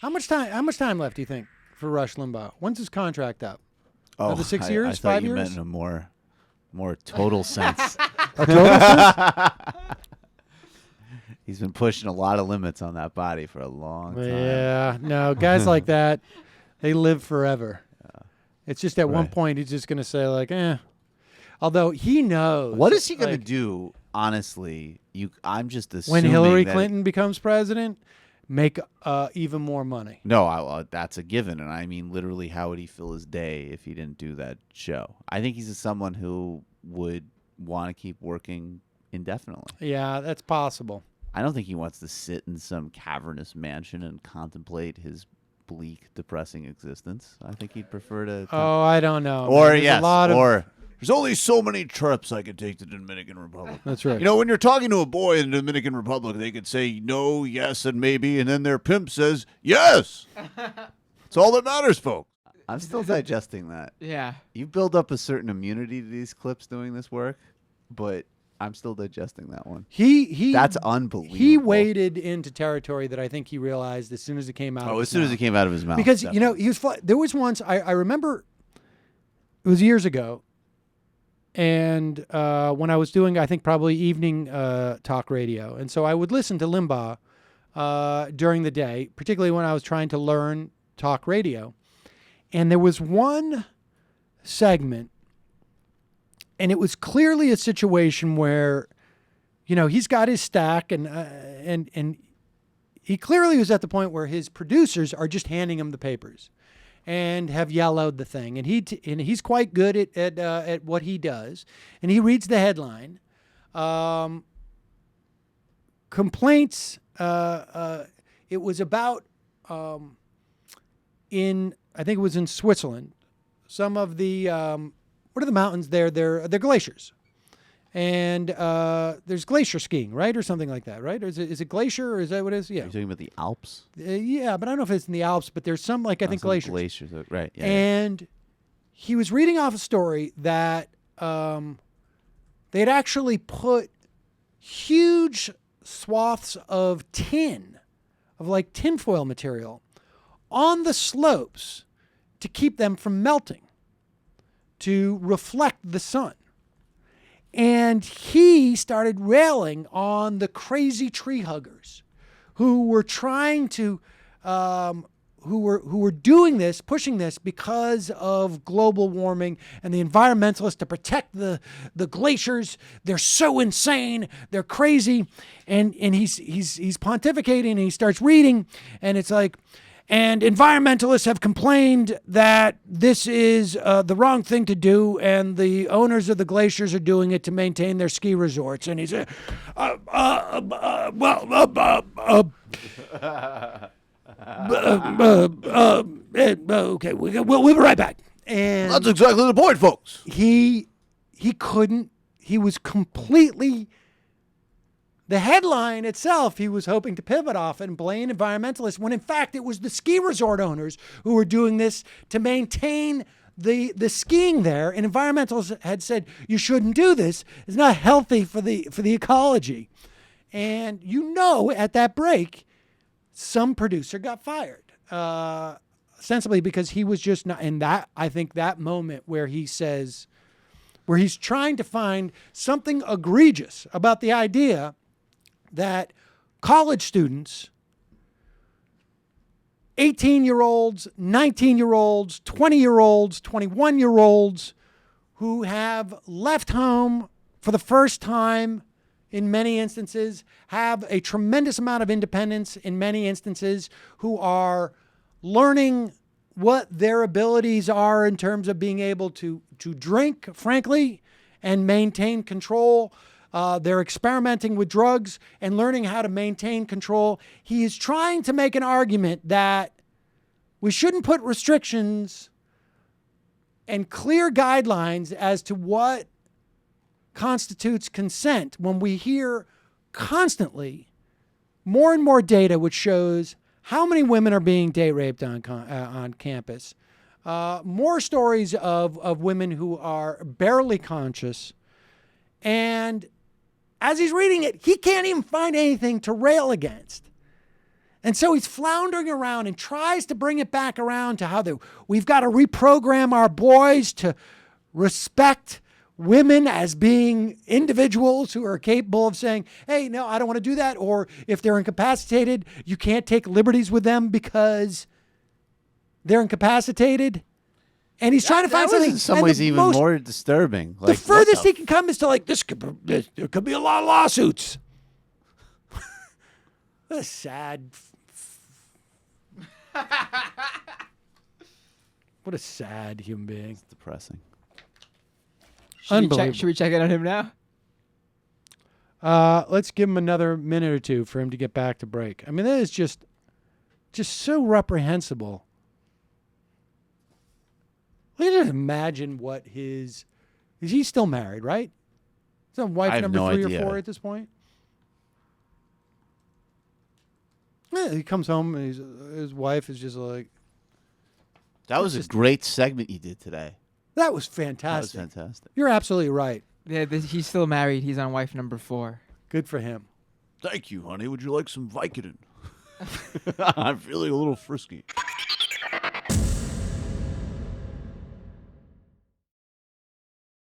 How much time left do you think for Rush Limbaugh? When's his contract up? Oh, Another 6 I years, thought 5 you years? meant in a more total sense. A total sense? He's been pushing a lot of limits on that body for a long time. Yeah, no, guys like that, they live forever. It's just at one Right. point he's just going to say like, Although he knows. What is he going to like, do? Honestly, I'm just when assuming Hillary that Clinton becomes president? Make even more money. No, that's a given, and I mean literally, how would he fill his day if he didn't do that show? I think he's someone who would want to keep working indefinitely. Yeah, that's possible. I don't think he wants to sit in some cavernous mansion and contemplate his bleak, depressing existence. I think he'd prefer to. Oh, I don't know. Or There's yes, a lot of, or there's only so many trips I could take to the Dominican Republic. that's right. You know, when you're talking to a boy in the Dominican Republic, they could say no, yes, and maybe, and then their pimp says yes. That's all that matters, folks. I'm still digesting that. Yeah. You build up a certain immunity to these clips doing this work, but I'm still digesting that one. That's unbelievable. He waded into territory that I think he realized as soon as it came out. Oh, as soon as it came out of his mouth. Because definitely. he was. There was once I remember. It was years ago. And when I was doing, I think probably evening talk radio, and so I would listen to Limbaugh during the day, particularly when I was trying to learn talk radio. And there was one segment, and it was clearly a situation where, he's got his stack, and he clearly was at the point where his producers are just handing him the papers and have yellowed the thing. And he's quite good at what he does. And he reads the headline. Complaints. It was about I think it was in Switzerland. Some of the what are the mountains there? They're glaciers. And there's glacier skiing, right? Or something like that, right? Or is it glacier, or is that what it is? Yeah. Are you talking about the Alps? Yeah, but I don't know if it's in the Alps, but there's some, I think, Some glaciers. Glaciers, right. Yeah, And he was reading off a story that they had actually put huge swaths of tinfoil material, on the slopes to keep them from melting, to reflect the sun. And he started railing on the crazy tree huggers who were trying to, who were doing this, pushing this because of global warming, and the environmentalists to protect the glaciers. They're so insane. They're crazy. And he's pontificating, and he starts reading, and it's like, and environmentalists have complained that this is the wrong thing to do, and the owners of the glaciers are doing it to maintain their ski resorts. And he's okay, we'll be right back. And that's exactly the point, folks. He was completely. The headline itself, he was hoping to pivot off and blame environmentalists, when in fact it was the ski resort owners who were doing this to maintain the skiing there. And environmentalists had said, you shouldn't do this. It's not healthy for the ecology. And at that break, some producer got fired. Ostensibly because he was just not, and that, I think that moment where he's trying to find something egregious about the idea that college students, 18-year-olds, 19-year-olds, 20-year-olds, 21-year-olds, who have left home for the first time in many instances, have a tremendous amount of independence in many instances, who are learning what their abilities are in terms of being able to drink, frankly, and maintain control. They're experimenting with drugs and learning how to maintain control. He is trying to make an argument that we shouldn't put restrictions and clear guidelines as to what constitutes consent, when we hear constantly more and more data which shows how many women are being date raped on campus. More stories of women who are barely conscious. And as he's reading it, he can't even find anything to rail against. And so he's floundering around and tries to bring it back around to how we've got to reprogram our boys to respect women as being individuals who are capable of saying, hey, no, I don't want to do that. Or if they're incapacitated, you can't take liberties with them because they're incapacitated. And he's trying to find something. In some ways, even more disturbing. The furthest he can come is to like, there could be a lot of lawsuits. What a sad. What a sad human being. It's depressing. Should we check in on him now? Let's give him another minute or two for him to get back to break. I mean, that is just so reprehensible. Let me just imagine what is he still married, right? Is that wife number 3 or 4 at this point? Yeah, he comes home and his wife is just like. That was a great segment you did today. That was fantastic. That was fantastic. You're absolutely right. Yeah, he's still married. He's on wife number 4. Good for him. Thank you, honey. Would you like some Vicodin? I'm feeling a little frisky.